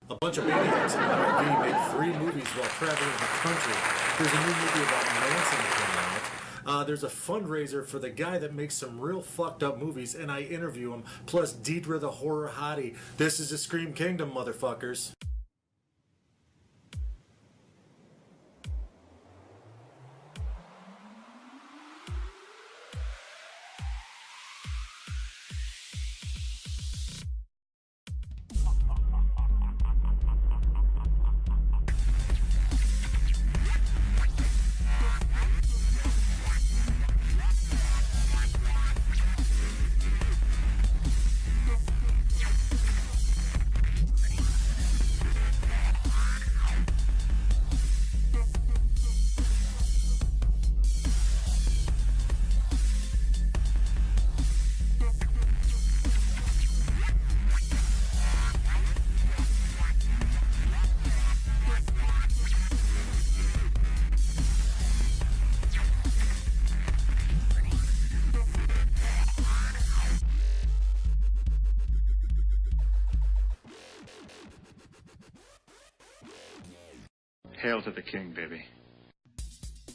A bunch of maniacs in an RV make 3 movies while traveling the country. There's a new movie about Manson coming out. There's a fundraiser for the guy that makes some real fucked up movies, and I interview him. Plus, Deidre the horror hottie. This is the Scream Kingdom, motherfuckers. Hail to the king, baby.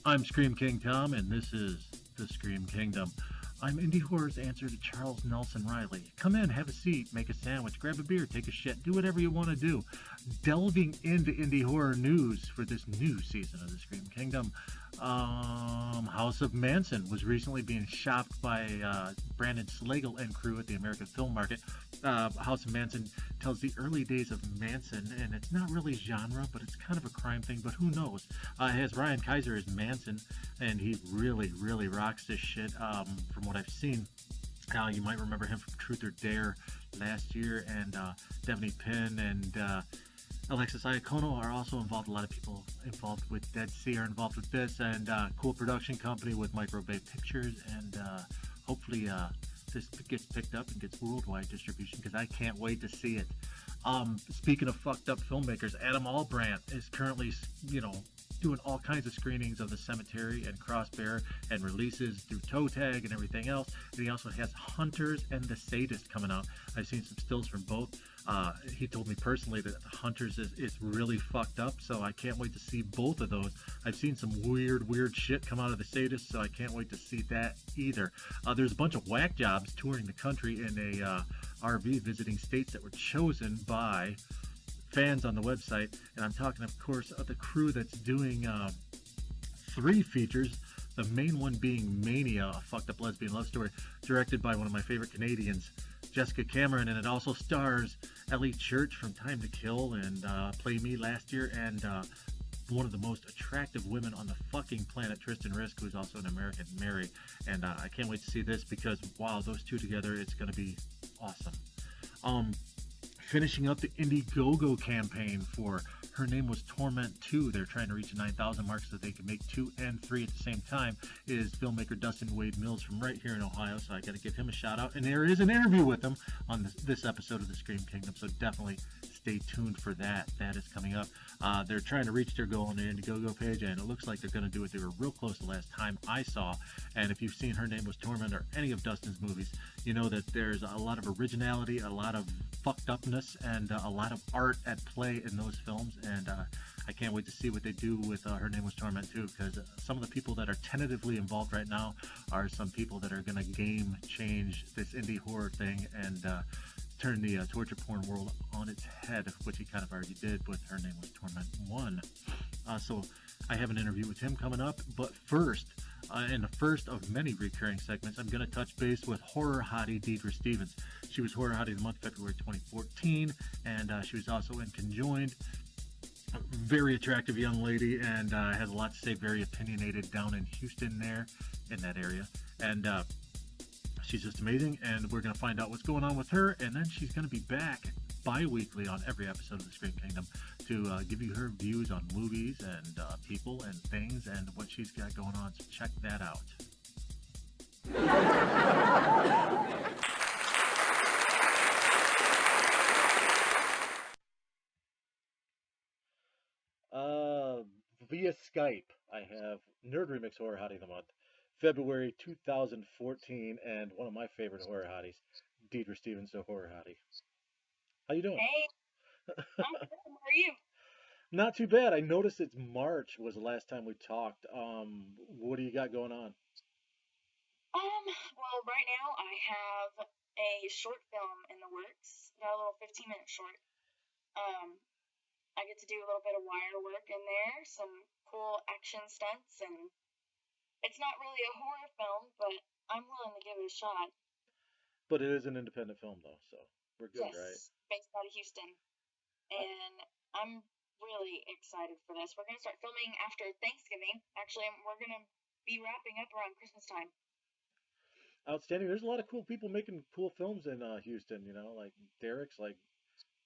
I'm Scream King Tom, and this is the Scream Kingdom. I'm Indie Horror's answer to Charles Nelson Riley. Come in, have a seat, make a sandwich, grab a beer, take a shit, do whatever you want to do. Delving into indie horror news for this new season of the Scream Kingdom. House of Manson was recently being shopped by Brandon Slagle and crew at the American Film Market. House of Manson tells the early days of Manson, and it's not really genre, but it's kind of a crime thing, but who knows? It has Ryan Kaiser as Manson, and he really, really rocks this shit from what I've seen. You might remember him from Truth or Dare last year, and Devaney Penn and Alexis Iacono are also involved. A lot of people involved with Dead Sea are involved with this, and cool production company with Micro Bay Pictures, and hopefully this gets picked up and gets worldwide distribution, because I can't wait to see it. Speaking of fucked up filmmakers, Adam Albrandt is currently, doing all kinds of screenings of The Cemetery and Crossbear and releases through Toe Tag and everything else. And he also has Hunters and The Sadist coming out. I've seen some stills from both. He told me personally that Hunters is really fucked up, so I can't wait to see both of those. I've seen some weird shit come out of The Sadist, so I can't wait to see that either. There's a bunch of whack jobs touring the country in a RV visiting states that were chosen by fans on the website, and I'm talking, of course, of the crew that's doing 3 features. The main one being Mania, a fucked up lesbian love story, directed by one of my favorite Canadians, Jessica Cameron, and it also stars Ellie Church from Time to Kill and Play Me last year, and one of the most attractive women on the fucking planet, Tristan Risk, who's also an American Mary, and I can't wait to see this, because wow, those two together, it's going to be awesome. Finishing up the Indiegogo campaign for Her Name Was Torment 2. They're trying to reach a 9,000 mark so they can make 2 and 3 at the same time. Is filmmaker Dustin Wayde Mills from right here in Ohio, so I got to give him a shout out. And there is an interview with him on this episode of the Scream Kingdom, so definitely stay tuned for that. That is coming up. They're trying to reach their goal on their Indiegogo page, and it looks like they're going to do it. They were real close the last time I saw. And if you've seen Her Name Was Torment or any of Dustin's movies, you know that there's a lot of originality, a lot of fucked upness, and a lot of art at play in those films. And I can't wait to see what they do with Her Name Was Torment too, because some of the people that are tentatively involved right now are some people that are going to game change this indie horror thing and turn the torture porn world on its head, which he kind of already did with Her Name Was Torment 1. So I have an interview with him coming up, but first, in the first of many recurring segments, I'm going to touch base with horror hottie Deidre Stephens. She was Horror Hottie of the Month, February 2014, and she was also in Conjoined. A very attractive young lady, and has a lot to say, very opinionated down in Houston there, in that area. And she's just amazing, and we're going to find out what's going on with her, and then she's going to be back bi-weekly on every episode of the Scream Kingdom to give you her views on movies and people and things and what she's got going on, so check that out. Via Skype, I have Nerd Remix Horror Hottie of the Month, February 2014, and one of my favorite horror hotties, Deidre Stephens, the Horror Hottie. How you doing? Hey, I'm good. Not too bad. I noticed it's March was the last time we talked. What do you got going on? Well, right now I have a short film in the works. Got a little 15-minute short. Um, I get to do a little bit of wire work in there, some cool action stunts, and it's not really a horror film, but I'm willing to give it a shot. But it is an independent film, though, so we're good, right? Yes, based out of Houston, and I'm really excited for this. We're gonna start filming after Thanksgiving. Actually, we're gonna be wrapping up around Christmas time. Outstanding. There's a lot of cool people making cool films in Houston. You know, like Derek's like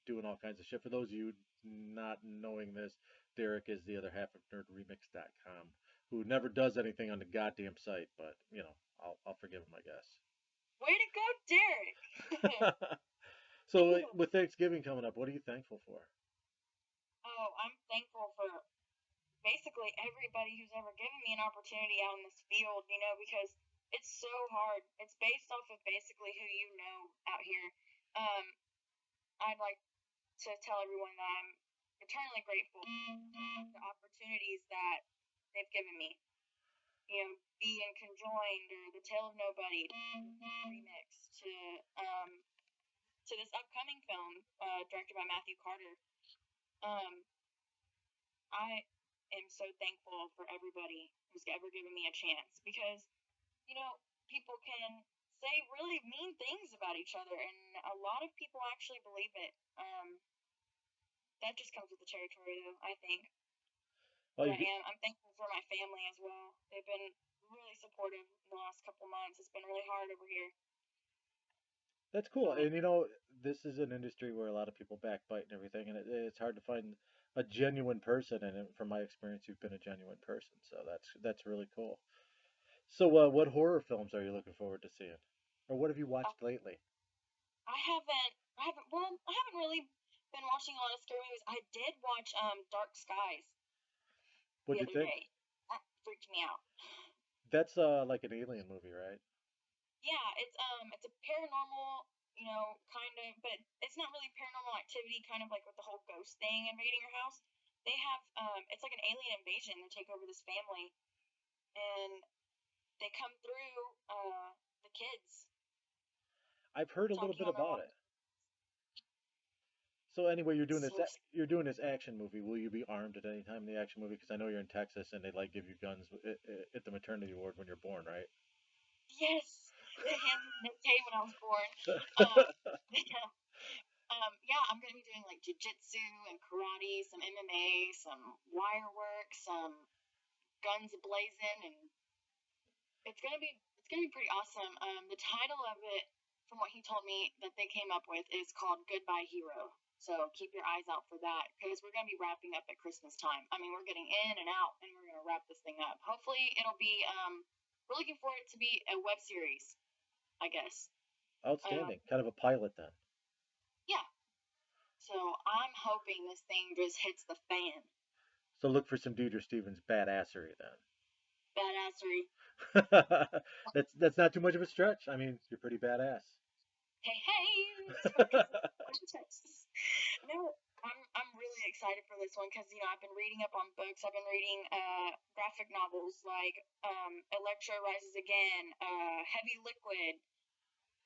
doing all kinds of shit. For those of you not knowing this, Derek is the other half of NerdRemix.com, who never does anything on the goddamn site. But you know, I'll forgive him, I guess. Way to go, Derek! So with Thanksgiving coming up, what are you thankful for? Oh, I'm thankful for basically everybody who's ever given me an opportunity out in this field, because it's so hard. It's based off of basically who you know out here. I'd like to tell everyone that I'm eternally grateful for the opportunities that they've given me. Being Conjoined or The Tale of Nobody, remix to this upcoming film directed by Matthew Carter. I am so thankful for everybody who's ever given me a chance because, people can say really mean things about each other, and a lot of people actually believe it. That just comes with the territory, though, I think. Well, But I'm thankful for my family as well. They've been really supportive in the last couple months. It's been really hard over here. That's cool. And you know, this is an industry where a lot of people backbite and everything, and it's hard to find a genuine person. And from my experience, you've been a genuine person, so that's really cool. So, what horror films are you looking forward to seeing, or what have you watched lately? I haven't really been watching a lot of scary movies. I did watch Dark Skies the What'd you other think? day. That freaked me out. That's like an alien movie, right? Yeah, it's a paranormal, kind of, but it's not really paranormal activity, kind of like with the whole ghost thing invading your house. They have it's like an alien invasion. They take over this family, and they come through the kids. I've heard a little Talking bit on their about it. So anyway, So you're doing this action movie. Will you be armed at any time in the action movie? Because I know you're in Texas and they like give you guns at the maternity ward when you're born, right? yes, they handed me an AK when I was born. Um, yeah, yeah, I'm gonna be doing like jujitsu and karate, some MMA, some wire work, some guns blazing, and it's gonna be pretty awesome. The title of it, from what he told me that they came up with, is called Goodbye Hero. So keep your eyes out for that because we're gonna be wrapping up at Christmas time. I mean, we're getting in and out, and we're gonna wrap this thing up. Hopefully, it'll be. We're looking for it to be a web series, I guess. Outstanding. Kind of a pilot then. Yeah. So I'm hoping this thing just hits the fan. So look for some Deidre Stephens badassery then. Badassery. That's not too much of a stretch. I mean, you're pretty badass. Hey. No, I'm really excited for this one because I've been reading up on books. I've been reading graphic novels like Electra Rises Again, Heavy Liquid,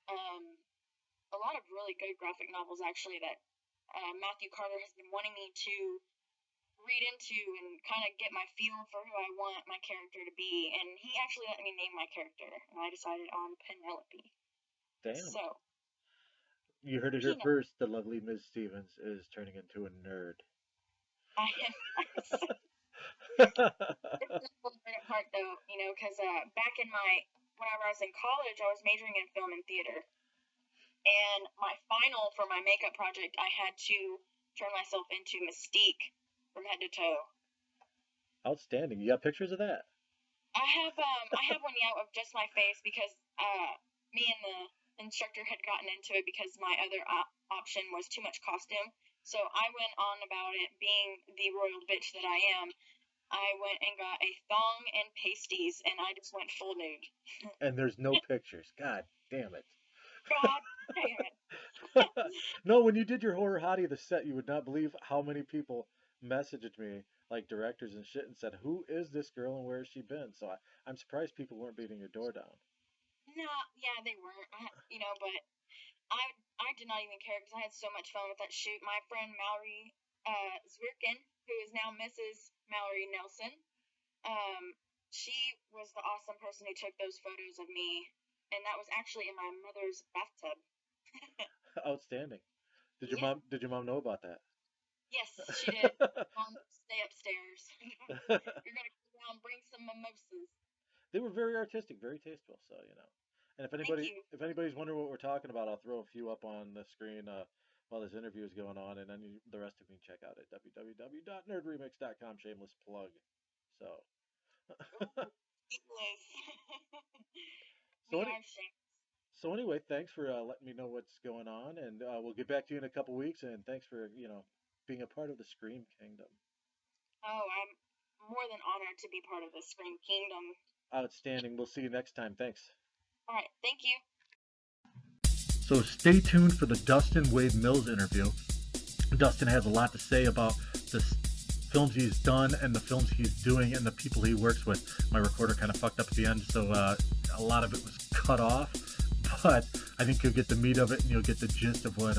a lot of really good graphic novels actually that Matthew Carter has been wanting me to read into and kind of get my feel for who I want my character to be. And he actually let me name my character, and I decided on Penelope. Damn. So you heard it here first. The lovely Ms. Stephens is turning into a nerd. I am. It's a little bit apart though, because back whenever I was in college, I was majoring in film and theater. And my final for my makeup project, I had to turn myself into Mystique from head to toe. Outstanding. You got pictures of that? I have one of just my face because me and the instructor had gotten into it because my other option was too much costume. So I went on about it being the royal bitch that I am. I went and got a thong and pasties, and I just went full nude. And there's no pictures. God damn it. God damn it. No, when you did your horror hottie the set, you would not believe how many people messaged me like directors and shit and said, "Who is this girl and where has she been?" So I'm surprised people weren't beating your door down. No, yeah, they weren't. But I I did not even care because I had so much fun with that shoot. My friend Mallory Zwirkin, who is now Mrs. Mallory Nelson, um, she was the awesome person who took those photos of me, and that was actually in my mother's bathtub. Outstanding. Yeah. Did your mom know about that? Yes, she did. Mom, stay upstairs. You're gonna go down, bring some mimosas. They were very artistic, very tasteful. So and Thank you. if anybody's wondering what we're talking about, I'll throw a few up on the screen while this interview is going on, and then the rest of you can check out at www.nerdremix.com. Shameless plug. So, Shameless. We so are shameless. so anyway, thanks for letting me know what's going on, and we'll get back to you in a couple weeks. And thanks for being a part of the Scream Kingdom. Oh, I'm more than honored to be part of the Scream Kingdom. Outstanding. We'll see you next time. Thanks. All right, thank you. So stay tuned for the Dustin Wayde Mills interview. Dustin has a lot to say about the films he's done and the films he's doing and the people he works with. My recorder kind of fucked up at the end, so a lot of it was cut off. But I think you'll get the meat of it and you'll get the gist of what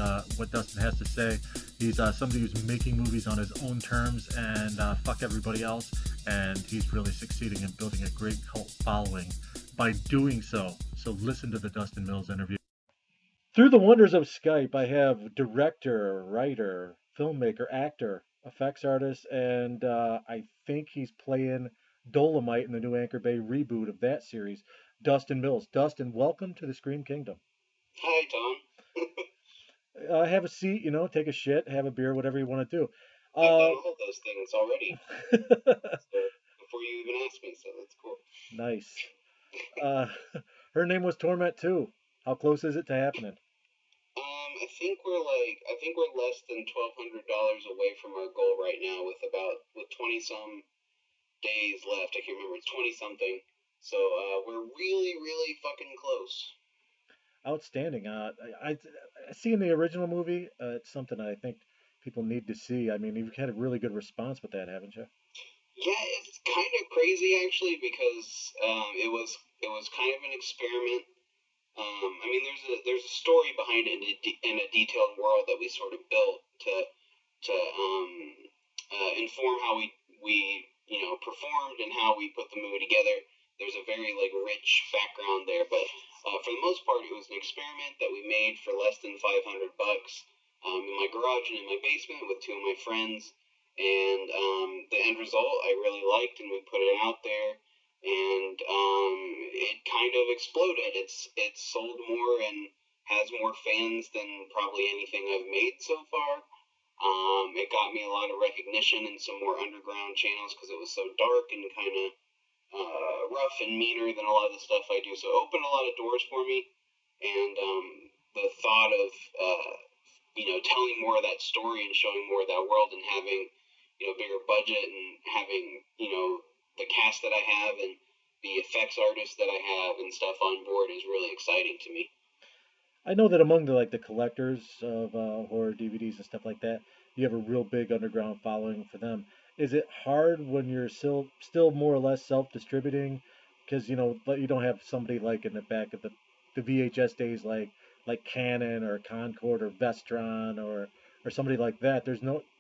Dustin has to say. He's somebody who's making movies on his own terms and fuck everybody else. And he's really succeeding in building a great cult following by doing so. So listen to the Dustin Mills interview. Through the wonders of Skype, I have director, writer, filmmaker, actor, effects artist, and I think he's playing Dolomite in the new Anchor Bay reboot of that series, Dustin Mills. Dustin, welcome to the Scream Kingdom. Hi, Tom. Have a seat, take a shit, have a beer, whatever you want to do. I've done all those things already. So, before you even asked me, so that's cool. Nice. Her name was Torment too. How close is it to happening? I think we're less than $1,200 away from our goal right now, with 20 some days left. I can't remember. It's 20 something. So we're really, really fucking close. Outstanding. I see in the original movie, it's something I think people need to see. I mean, you've had a really good response with that, haven't you? Yeah, it's kind of crazy actually, because it was kind of an experiment. I mean, there's a story behind it in a detailed world that we sort of built to inform how we performed and how we put the movie together. There's a very rich background there, but for the most part, it was an experiment that we made for less than $500 in my garage and in my basement with two of my friends. And the end result I really liked, and we put it out there, and it kind of exploded. It's sold more and has more fans than probably anything I've made so far. It got me a lot of recognition in some more underground channels because it was so dark and kind of rough and meaner than a lot of the stuff I do. So it opened a lot of doors for me, and the thought of telling more of that story and showing more of that world and having bigger budget and having the cast that I have and the effects artists that I have and stuff on board is really exciting to me. I know that among the collectors of horror DVDs and stuff like that, you have a real big underground following for them. Is it hard when you're still more or less self-distributing, because you don't have somebody like in the back of the VHS days like Canon or Concord or Vestron or somebody like that?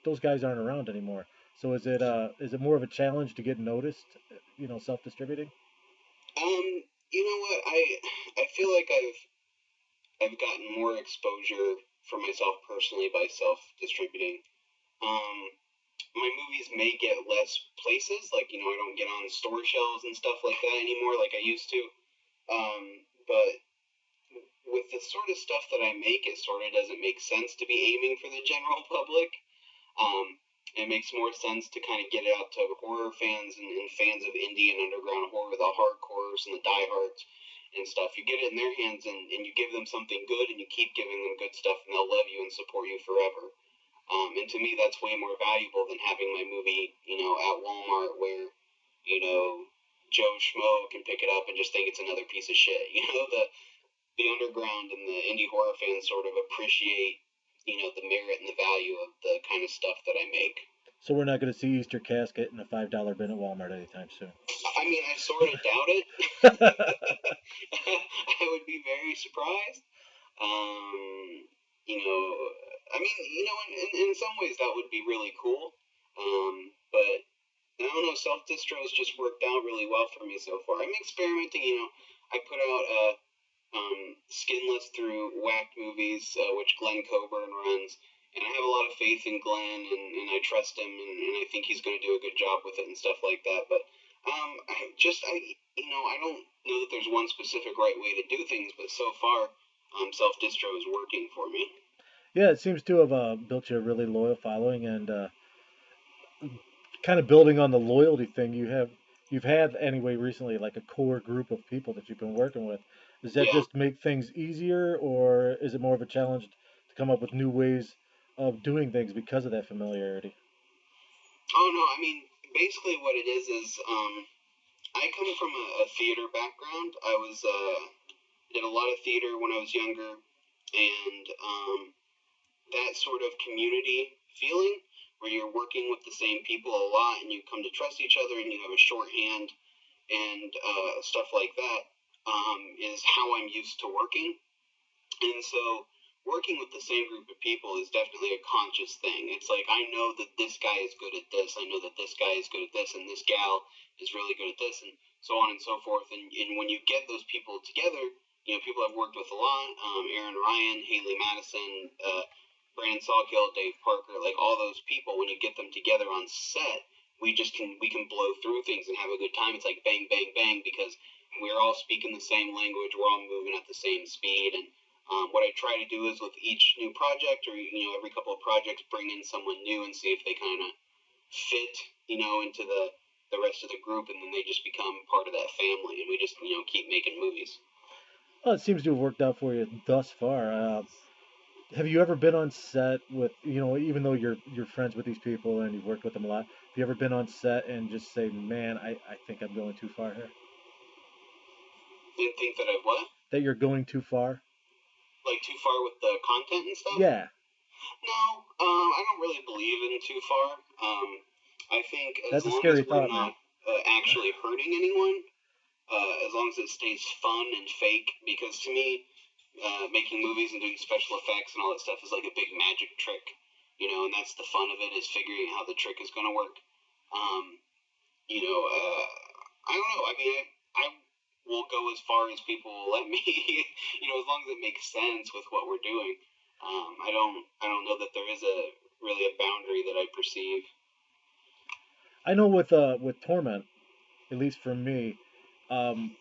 Those guys aren't around anymore. So is it more of a challenge to get noticed, self-distributing? You know what? I feel like I've gotten more exposure for myself personally by self-distributing. My movies may get less places, I don't get on store shelves and stuff like that anymore like I used to. But with the sort of stuff that I make, it sort of doesn't make sense to be aiming for the general public. It makes more sense to kind of get it out to horror fans and fans of indie and underground horror, the hardcores and the diehards and stuff. You get it in their hands and you give them something good, and you keep giving them good stuff, and they'll love you and support you forever. And to me, that's way more valuable than having my movie, at Walmart where, Joe Schmo can pick it up and just think it's another piece of shit. The underground and the indie horror fans sort of appreciate, the merit and the value of the kind of stuff that I make. So we're not going to see Easter casket in a $5 bin at Walmart anytime soon. I mean, I sort of doubt it. I would be very surprised. You know, I mean, you know, in some ways that would be really cool. But I don't know, self-distro has just worked out really well for me so far. I'm experimenting, you know. I put out Skinless through Whack Movies, which Glenn Coburn runs. And I have a lot of faith in Glenn, and I trust him, and I think he's going to do a good job with it and stuff like that. But I don't know that there's one specific right way to do things, but so far, self-distro is working for me. Yeah, it seems to have built you a really loyal following, and kind of building on the loyalty thing you've had anyway recently, like a core group of people that you've been working with. Does that Yeah. just make things easier, or is it more of a challenge to come up with new ways of doing things because of that familiarity? Oh no, I mean, basically what it is I come from a theater background. I was did a lot of theater when I was younger, and that sort of community feeling where you're working with the same people a lot and you come to trust each other and you have a shorthand and stuff like that is how I'm used to working. And so working with the same group of people is definitely a conscious thing. It's like, I know that this guy is good at this. I know that this guy is good at this, and this gal is really good at this, and so on and so forth. And when you get those people together, you know, people I've worked with a lot, Aaron Ryan, Haley Madison, Brandon Salkill, Dave Parker, like all those people, when you get them together on set, we can blow through things and have a good time. It's like bang, bang, bang, because we're all speaking the same language. We're all moving at the same speed. And what I try to do is with each new project, or you know, every couple of projects, bring in someone new and see if they kind of fit, you know, into the rest of the group, and then they just become part of that family, and we just, you know, keep making movies. Well, it seems to have worked out for you thus far. Have you ever been on set with, even though you're friends with these people and you've worked with them a lot, have you ever been on set and just say, man, I think I'm going too far here? Didn't think that I've what? That you're going too far? Like too far with the content and stuff? Yeah. No, I don't really believe in too far. I think as That's a long scary as we're thought, not actually hurting anyone, as long as it stays fun and fake, because to me, making movies and doing special effects and all that stuff is like a big magic trick, you know, and that's the fun of it, is figuring out how the trick is going to work. I don't know. I mean, I will go as far as people will let me, you know, as long as it makes sense with what we're doing. I don't know that there is really a boundary that I perceive. I know with Torment, at least for me, um,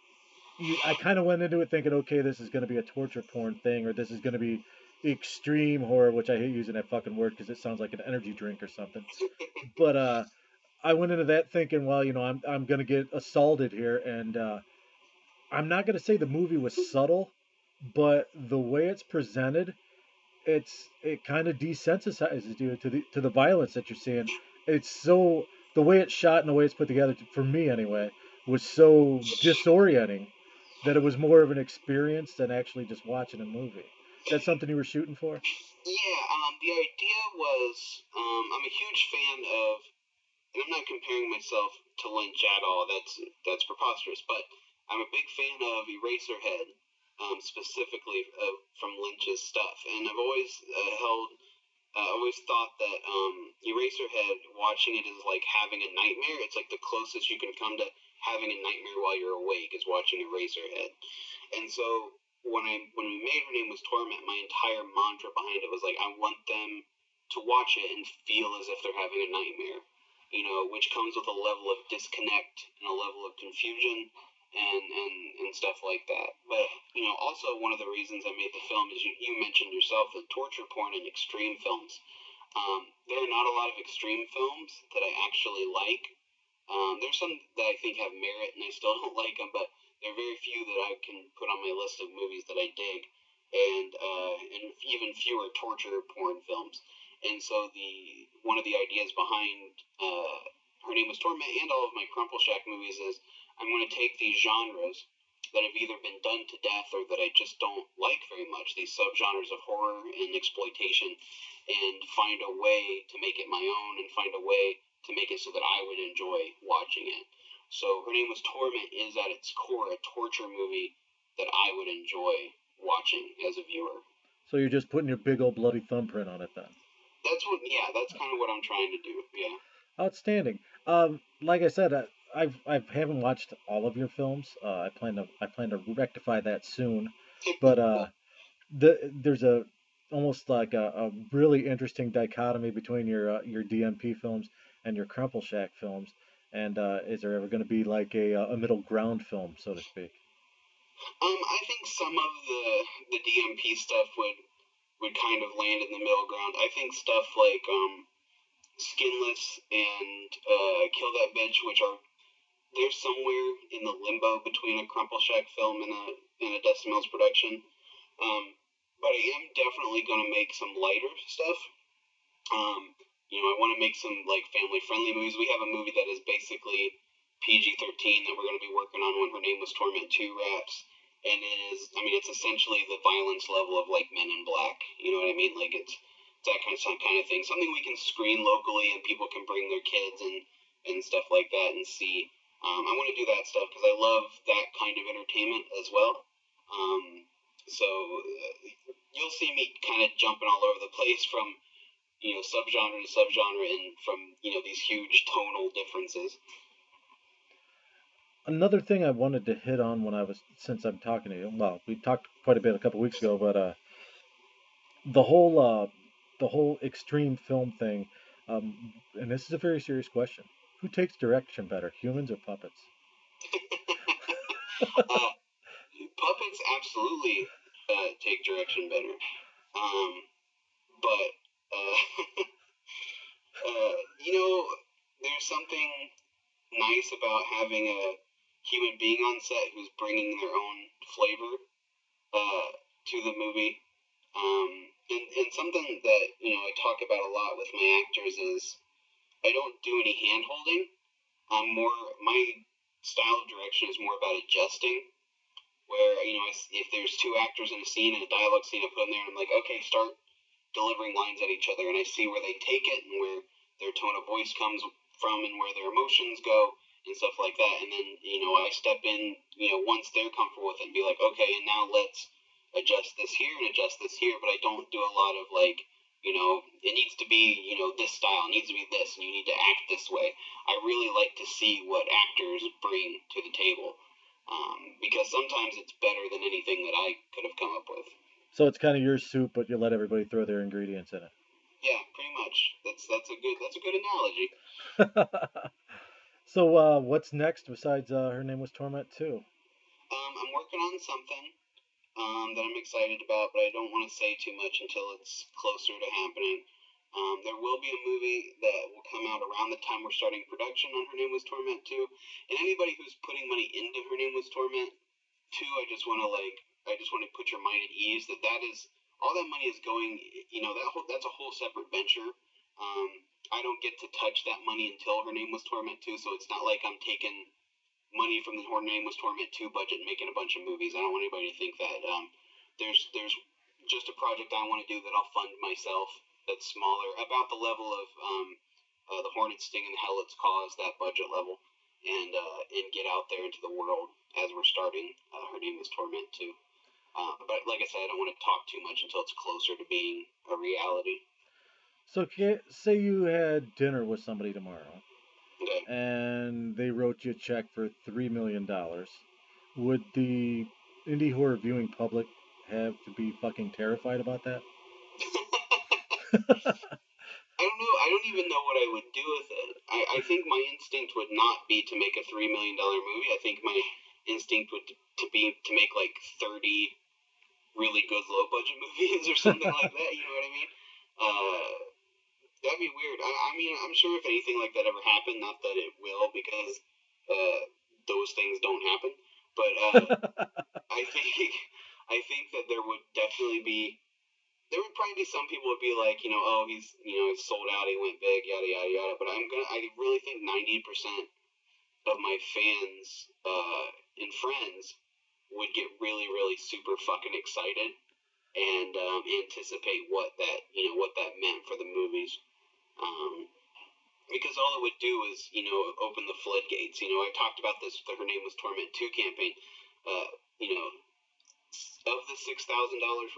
I kind of went into it thinking, okay, this is going to be a torture porn thing, or this is going to be extreme horror, which I hate using that fucking word because it sounds like an energy drink or something. But I went into that thinking, well, I'm going to get assaulted here, and I'm not going to say the movie was subtle, but the way it's presented, it kind of desensitizes you to the violence that you're seeing. It's so the way it's shot and the way it's put together, for me anyway, was so disorienting that it was more of an experience than actually just watching a movie. Is that something you were shooting for? Yeah, the idea was, I'm a huge fan of, and I'm not comparing myself to Lynch at all. That's preposterous. But I'm a big fan of Eraserhead, specifically from Lynch's stuff, and I've always always thought that Eraserhead, watching it is like having a nightmare. It's like the closest you can come to having a nightmare while you're awake is watching Eraserhead. And so when we made Her Name Was Torment, my entire mantra behind it was like, I want them to watch it and feel as if they're having a nightmare, you know, which comes with a level of disconnect and a level of confusion and stuff like that. But, you know, also one of the reasons I made the film is you mentioned yourself, the torture porn and extreme films. There are not a lot of extreme films that I actually like. There's some that I think have merit and I still don't like them, but there are very few that I can put on my list of movies that I dig, and even fewer torture porn films. And so one of the ideas behind Her Name Was Torment and all of my Crumple Shack movies is I'm going to take these genres that have either been done to death or that I just don't like very much, these subgenres of horror and exploitation, and find a way to make it my own and find a way to make it so that I would enjoy watching it. So Her Name Was Torment is at its core a torture movie that I would enjoy watching as a viewer. So you're just putting your big old bloody thumbprint on it then? That's kind of what I'm trying to do, yeah. Outstanding. Like I said, I haven't watched all of your films. I plan to rectify that soon. But there's a almost like a really interesting dichotomy between your DMP films and your Crumple Shack films. And is there ever going to be like a middle ground film, so to speak? I think some of the DMP stuff would kind of land in the middle ground. I think stuff like Skinless and Kill That Bitch, which are they're somewhere in the limbo between a Crumple Shack film and a Dustin Mills production. But I am definitely going to make some lighter stuff. I want to make some like family friendly movies. We have a movie that is basically PG-13 that we're going to be working on when Her Name Was Torment 2 wraps. And it's essentially the violence level of like Men in Black. You know what I mean? Like it's that kind of thing. Something we can screen locally and people can bring their kids and stuff like that and see. I want to do that stuff because I love that kind of entertainment as well. So you'll see me kind of jumping all over the place from subgenre to subgenre and from these huge tonal differences. Another thing I wanted to hit on since I'm talking to you. Well, we talked quite a bit a couple weeks ago, but the whole extreme film thing, and this is a very serious question. Who takes direction better, humans or puppets? Puppets absolutely take direction better. But there's something nice about having a human being on set who's bringing their own flavor to the movie. And something that I talk about a lot with my actors is I don't do any hand holding. My style of direction is more about adjusting. Where if there's two actors in a scene and a dialogue scene, I put them there and I'm like, okay, start delivering lines at each other, and I see where they take it and where their tone of voice comes from and where their emotions go and stuff like that. And then I step in once they're comfortable with it and be like, okay, and now let's adjust this here and adjust this here. But I don't do a lot of like it needs to be this style, it needs to be this, and you need to act this way. I really like to see what actors bring to the table. Because sometimes it's better than anything that I could have come up with. So it's kind of your soup, but you let everybody throw their ingredients in it. Yeah, pretty much. That's a good analogy. So what's next besides Her Name Was Torment 2? I'm working on something that I'm excited about, but I don't want to say too much until it's closer to happening. There will be a movie that will come out around the time we're starting production on Her Name Was Torment 2. And anybody who's putting money into Her Name Was Torment 2, I just want to put your mind at ease that is all that money is going. That's a whole separate venture. I don't get to touch that money until Her Name Was Torment 2, so it's not like I'm taking money from the Her Name Was Torment 2 budget and making a bunch of movies. I don't want anybody to think that. There's just a project I want to do that I'll fund myself. That's smaller, about the level of the Hornet's Sting and Hell It's Caused, that budget level, and get out there into the world as we're starting Her Name Was Torment 2. But like I said, I don't want to talk too much until it's closer to being a reality. So say you had dinner with somebody tomorrow, Okay. and they wrote you a check for $3 million. Would the indie horror viewing public have to be fucking terrified about that? I don't know. I don't even know what I would do with it. I think my instinct would not be to make a $3 million movie. I think my instinct would to make like 30 really good low budget movies or something like that. You know what I mean? That'd be weird. I mean, I'm sure if anything like that ever happened, not that it will, because those things don't happen. But I think that there would definitely be. There would probably be some people would be like, oh, he's sold out, he went big, yada yada yada. But I really think 90% of my fans and friends would get really, really super fucking excited and anticipate what that meant for the movies. Because all it would do is, open the floodgates. I talked about this with Her Name Was Torment 2 campaign. Of the $6,000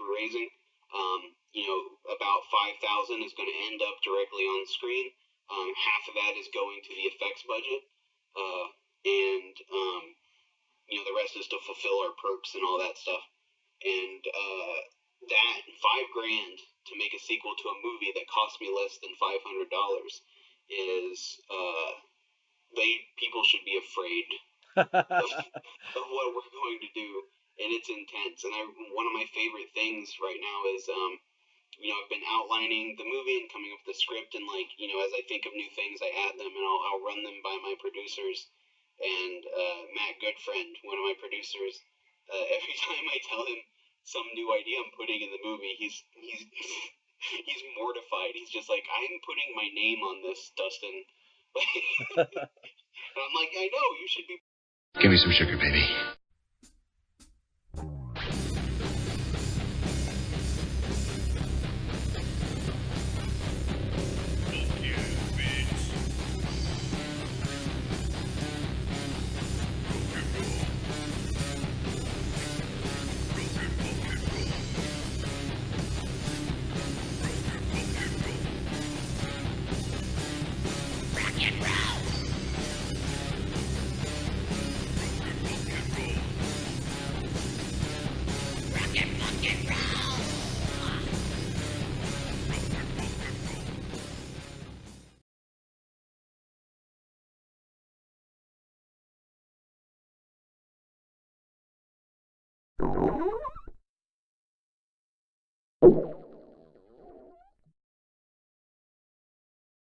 we're raising, about $5,000 is going to end up directly on screen. Half of that is going to the effects budget, and the rest is to fulfill our perks and all that stuff. And that $5,000 to make a sequel to a movie that cost me less than $500 is people should be afraid of what we're going to do, and it's intense. And one of my favorite things right now is I've been outlining the movie and coming up with the script, and as I think of new things, I add them, and I'll run them by my producers. And Matt Goodfriend, one of my producers, every time I tell him some new idea I'm putting in the movie, he's he's mortified. He's just like, I'm putting my name on this, Dustin. And I'm like, I know, you should be. Give me some sugar, baby.